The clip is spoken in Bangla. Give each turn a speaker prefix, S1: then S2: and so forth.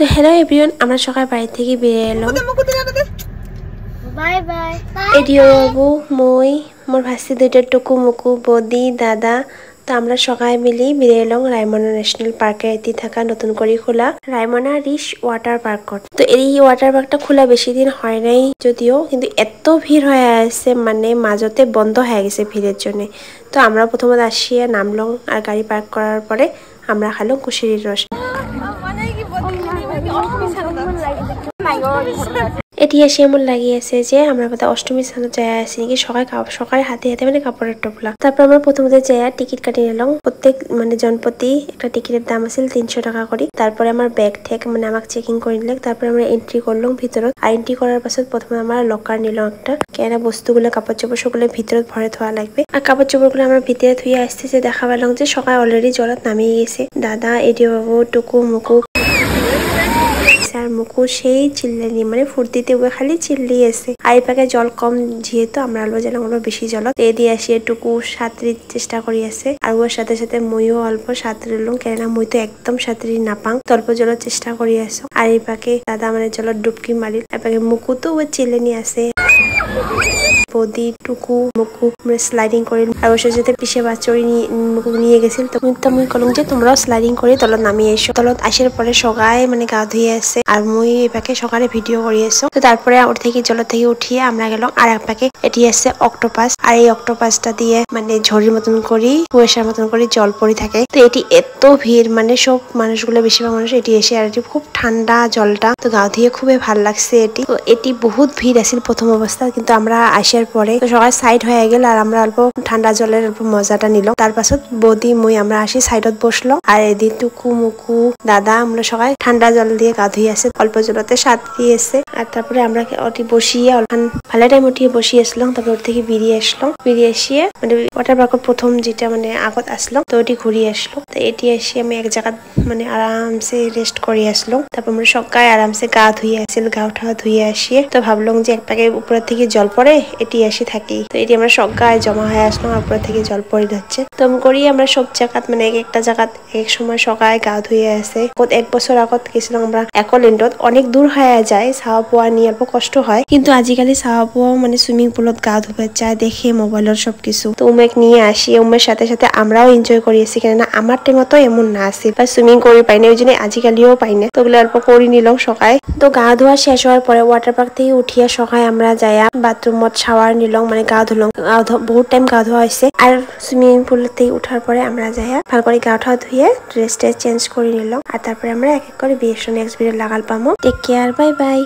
S1: তো হ্যালো এভরিওয়ান, আমরা সকাল বাড়ি থেকে বেরিয়ে এলাম।
S2: Bye bye.
S1: এডিও বাবু, মই, মোর ভাসি দুইটা টুকু মুকু, বদি, দাদা। তো আমরা সবাই মিলি বেরিয়ে এলাম রায়মনা ন্যাশনাল পার্কে এটি থাকা নতুন করে খোলা রায়মনা রিস ওয়াটার পার্কত। তো এই ওয়াটার পার্কটা খোলা বেশি দিন হয় নাই যদিও, কিন্তু এত ভিড় হয়ে আছে মানে মাজতে বন্ধ হয়ে গেছে ভিড়ের জন্য। তো আমরা প্রথমত আসিয়া নামলাম আর গাড়ি পার্ক করার পরে আমরা খালো কুশিরির রস। এটি এসে এমন লাগিয়ে আছে যে আমরা বোধ অষ্টমীর স্থানে যায় আছি নাকি, সকালে হাতে হাতে মানে কাপড়ের টোপলা। তারপর আমরা প্রথমত যায় টিকিট কাটি নিলাম। প্রত্যেক মানে জনপ্রতি একটা টিকিটের দাম আছিল 300 টাকা করে। তারপরে আমার ব্যাগ ঠেক মানে আমাকে চেকিং করে নিলে, তারপরে আমরা এন্ট্রি করলাম ভিতরত। আর এন্ট্রি করার পাছত প্রথমে আমরা লকার নিলাম একটা, কেনা বস্তুগুলো কাপড় চোপড় সবগুলো ভিতরত ভরে থোয়া লাগবে। আর কাপড় চোপড়গুলো আমরা ভিতরে থুয়ে আসতেছে, দেখা পেলাম যে সকাল অলরেডি জলত নামিয়ে গেছে। দাদা, এডিও বাবু, টুকু মুকু আর মুকু সেই চিল্লানি মানে ফুর্তিতে খালি চিল্লিয়ে আছে। আর এই পাকে জল কম যেহেতু আমরা অল্প জল বেশি জলত দিয়ে আসি এটুকু সাঁতরির চেষ্টা করি আছে। আর ওর সাথে সাথে মইও অল্প সাঁতরিলাম, কেননা মই তো একদম সাঁতরি নাপাং, অল্প জলের চেষ্টা করি আছো। আর এই পাকে দাদা মানে জলত ডুবকি মারিল। এপাকে মুকু তো ও চিল্লানি আছে। বদি, টুকু মুকু স্লাইডিং করে আর ওর সাথে পিছে বাচ্চরি মুকু নিয়ে গেছিল। তো মুই কলম যে তোমরাও স্লাইডিং করে তলত নামিয়ে এসো। তলত আসার পরে সবাই মানে গা ধুয়ে আছে আর মুই এপাকে সকালে ভিডিও করে আছো। তো তারপরে ওর থেকে জল থেকে উঠিয়ে আমরা গেলাম আর এক পাকে এটি আছে অক্টোপাস। আর এই অক্টোপাসটা দিয়ে মানে ঝড়ির মতন করি কুয়াশার মতন করে জল পড়ে থাকে। তো এটি এত ভিড় মানে সব মানুষগুলো বেশিরভাগ মানুষ এটি এসে, আর এটি খুব ঠান্ডা জলটা, তো গা ধুয়ে খুবই ভাল লাগছে। এটি তো এটি বহুত ভিড় আছিল প্রথম অবস্থা, কিন্তু আমরা আসার পরে তো সবাই সাইড হয়ে গেল আর আমরা অল্প ঠান্ডা জলের অল্প মজাটা নিলাম। তার পাছত বদি মই আমরা আসি সাইডত বসলো আর এদিন টুকু মুকু দাদা আমরা সবাই ঠান্ডা জল দিয়ে গা ধুই আছে, অল্প জলতে সাঁতরিয়ে আছে। আর তারপরে আমরা ওটি বসিয়ে ভালো টাইম উঠিয়ে বসিয়ে আসলাম। তারপর ওর থেকে বেরিয়ে আসলাম, বেরিয়ে আসিয়ে মানে ওয়াটার পার্কের প্রথম যেটা মানে আগত আসলাম তো ওটি ঘুরিয়ে আসলো। তো এটি এসে আমি এক জায়গা মানে আরামসে রেস্ট করে আসলাম। তারপর আমরা সবাই আরামসে গা ধুয়ে আসছিল, গা উঠা ধুয়ে আসিয়ে তো ভাবলাম যে এক পাকে উপরের থেকে জল পড়ে এটি এসে থাকি। তো এটি আমরা সবাই জমা হয়ে আসলাম আর উপরের থেকে জল পড়ে যাচ্ছে। তো করি আমরা সব জায়গাত মানে এক একটা জায়গাত এক সময় সকালে গা ধুয়ে আছে। এক বছর আগত গেছিলাম আমরা একলেন্ডত, অনেক দূর হয়ে যায়, ছাওয়া পোয়া নিয়ে অল্প কষ্ট হয়, কিন্তু আজিকালি ছাওয়া পোয়া মানে সুইমিং পুলত গা ধুবে চায় দেখে মোবাইলের সবকিছু। তো উমেক নিয়ে আসি, উমের সাথে সাথে আমরাও এনজয় করিয়েছি, কেননা আমার টাইমতো এমন না আছে বা সুইমিং করি পাই না, ওই জন্য আজিকালিও পাই না। তো ওগুলো অল্প করে নিলাম সকালে। তো গা ধোয়া শেষ হওয়ার পরে ওয়াটার পার্ক থেকে উঠিয়া সকালে আমরা যাই বাথরুমত শাওয়ার নিলাম, মানে গা ধুলাম। বহুত টাইম গা ধোয়া হয়েছে। আর সুইমিং পুল থেকে উঠার পরে আমরা যাই ভালো করে গা ঠা ধুয়ে ড্রেস চেঞ্জ করে নিলাম। আর তারপরে আমরা এক এক করে বিয়ের নেক্সট ভিডিও লাগাল পামো। Take care, bye by.